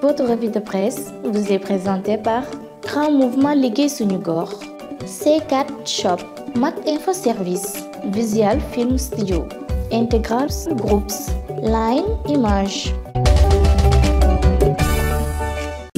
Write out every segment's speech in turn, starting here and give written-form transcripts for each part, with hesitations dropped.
Votre revue de presse vous est présentée par Grand Mouvement Liggéey Suñu Gox, C4 Shop, Mak Info Service, Visual Film Studio, Integral Groups, Line Image.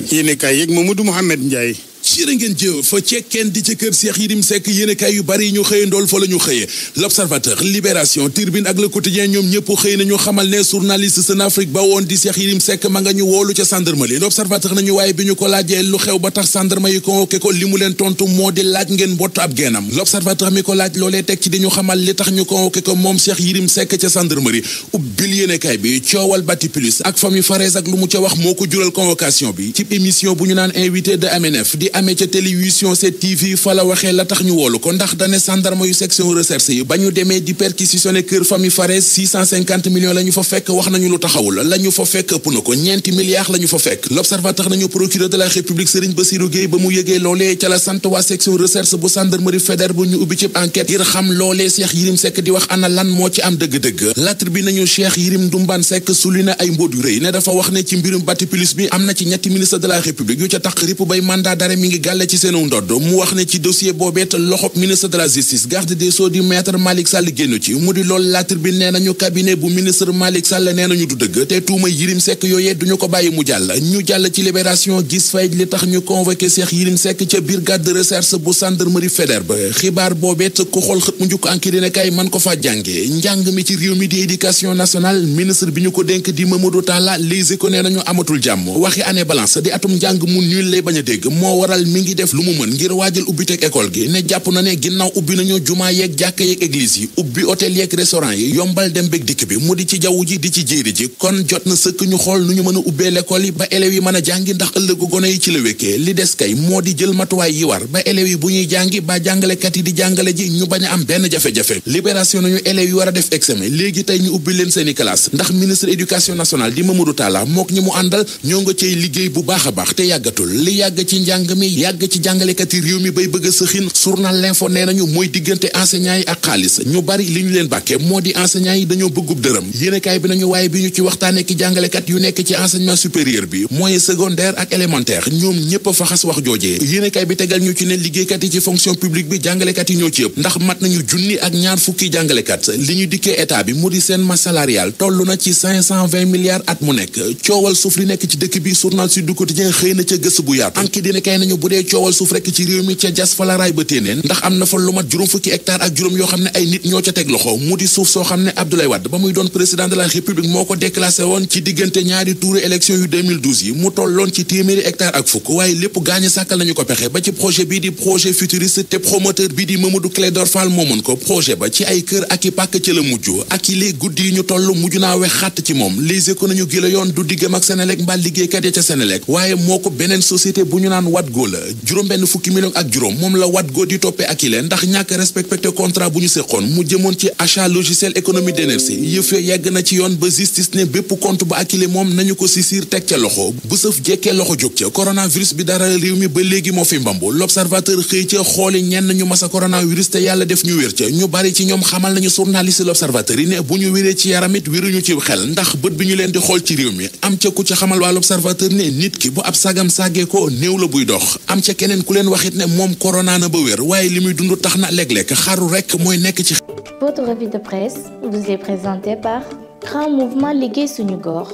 yéenekaay yeeg Mamadou Mouhamed Ndiaye. jërë ngeen jëf fa cekkeen di ca kër Cheikh Yérim Seck yéenekaay yu bari ñu xëye ndool fa la ñu xëye l'Observateur, Libération, Tribune ak Le Quotidien ñoom ñëpp xëy nañu xamal ne journaliste Senafrique ba woon di Cheikh Yérim Seck ma nga ñu woolu ca gendarmerie. L'Observateur nañu waaye bi ñu ko laajee lu xew ba tax gendarme yi convoqué ko li mu leen tontu moo di laaj ngeen mbott ab geenam. L'Observateur mi ko laaj loolee teg ci di ñu xamal li tax ñu convoqué ko moom Cheikh Yérim Seck ca gendarmerie. ubbil yéenekaay bi coowal Bati Plus ak famille Farès ak lu mu ca wax moo ko jural convocation bi ci émission bu ñu naan invité de MNF di amee ca télévision 7TV fa la waxee la tax ñu woolu ko ndax dane gendarme yu section recherche yi ba ñu demee di perquisitionné kër famille Farès 650 millions la ñu fa fekk wax nañu lu taxawul la ñu fa fekk ëpp na ko ñeenti milliards la ñu fa fekk. L'Observateur nañu procureur de la République Serigne Bassirou Gueye ba mu yëgee loolee ca la sant waa section recherche bu gendarmerie fédérale bu ñu ubbi ci enquête ngir xam loolee Cheikh Yérim Seck di wax ana lan moo ci am dëgg-dëgg. La Tribune nañu Cheikh Yérim Ndumbane Seck suli na ay mbóot yu rëy ne dafa wax ne ci mbirum Bati Plus bi am na ci ñetti ministre de la République yu ca tax ripp bay mandat d'arrêt mi ngi gàlle ci seenu ndodd mu wax ne ci dossier boobeet loxob ministre de la justice garde des sceaux di maître Malick Sall génn ci mu di loolu La Tribune nee nañu cabinet bu ministre Malick Sall nee nañu du dëgg te tuuma Yérim Seck yooyee duñu ko bàyyi mu jàll ñu jàll ci Libération gis fay li tax ñu convoqué Cheikh Yérim Seck ca brigade de recherche bu gendarmerie fédérale ba xibaar boobeet ku xool xët mu njukk enquête dina kay man ko fa jànge njàng mi ci réew mi di éducation nationale ministre bi ñu ko dénk di Mamadou Talla Les Échos nee nañu amatul jàmm waxi année balance di atum njàng mu nul lay bañ a dégg moo waral mi ngi def lu mu mën ngir waajal ubbi teg école gi ne jàpp na ne ginnaaw ubbi nañu jumaa yeeg jàkka yeeg église yi ubbi hôtel yeeg restaurant yi yombal dem bég dikk bi mu di ci jaww ji di ci jéeri ji kon jot na sëkk ñu xool nu ñu mën a ubbee l'école yi ba élèves yi mën a jàngi ndax ëllëgu gone yi ci la wékkee li des kay moo di jël matuwaay yi war ba élèves yi bu ñuy jàngi ba jàngalekat yi di jàngale ji ñu bañ a am benn jafe-jafe. Libération nañu élèves yi war a def examen léegi tey ñu ubbi leen seeni classe ndax ministre éducation nationale di Mamadou Talla mook ñi mu àndal ñoo nga cay liggéey bu baax a baax te yàggatul li yàgg ci njàng mi yàgg ci jàngalekat yi réew mi bay bëgg a sëxin journal L'Info nee nañu mooy diggante enseignants yi ak xaalis ñu bari li ñu leen bàkke moo di enseignants yi dañoo bëggub dërëm yéenekaay bi nañu waaye bi ñu ci waxtaanee ki jàngalekat yu nekk ci enseignement supérieur bi moyen secondaire ak élémentaire ñoom ñépp a faxas wax joojee yéenekaay bi tegal ñu ci ne liggéeykat yi ci fonction publique bi jàngalekat yi ñoo ci ëpp ndax mat nañu junni ak ñaar fukki jàngalekat li ñu dikkee état bi mu di seen masse salariale toll na ci 520 milliards at mu nekk coowal suuf li nekk ci dëkk bi journal Sud du Quotidien xëy na ca gëstu bu yaatu anki dina kay nañu bu dee coowal suuf rekk ci réew mi ca jas fa la raay ba téeneen ndax am na fa lu mat juróom fukki hectare ak juróom yoo xam ne ay nit ñoo ca teg loxo mu di suuf soo xam ne Abdoulaye Wade ba muy doon président de la République moo ko déclassé woon ci diggante ñaari tuuru élection yu 2012 yi mu tolloon ci téeméeri hectare ak fukk waaye lépp gaañe sàkkal nañu ko pexe ba ci projet bii di projet futuriste te promoteur bii di Mamadou Clédor Fall moomoon ko projet ba ci ay kër ak i pàkk ci la mujj ak i lee guddi yi ñu toll mujj naa wex xàtt ci moom Les Échos nañu gila yoon du diggam ak Senelec mbaa liggéeykat ya ca Senelec waaye moo ko beneen société bu ñu naan Wadgo la juróom benn fukki million ak juróom moom la Wadgo di toppee ak i leen ndax ñàkk respecté contrat bu ñu séqoon mu jëmoon ci achat logiciel économie d'énergie yëf ya yegg na ci yoon ba justice ne bépp compte ba akile moom nañu ko sisir teg ca loxo bu sëf jekkee loxo jóg ca coronavirus bi dara réew mi ba léegi moo fi mbambu L'Observateur xëy ca xooli ñenn ñu masa coronavirus te yàlla def ñu wér ca ñu bari ci ñoom xamal nañu journaliste L'Observateur yi ne bu ñu wéree ci yaram it wéruñu ci xel ndax bët bi ñu leen di xool ci réew mi am ca ku ca xamal waa L'Observateur ne nit ki bu ab sagam sàggee ko néew la buy dox am ca keneen ku leen waxit ne moom corona na ba wér waaye li muy dund tax na léeg-léeg xaru rekk mooy nekk ci. Votre revue de presse vous est présentée par Grand Mouvement Liggéey Suñu Gox,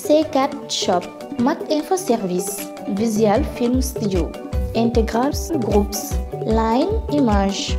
C4 Shop, Mak Info Service, Visual Film Studio, Integral Groups, Line Image.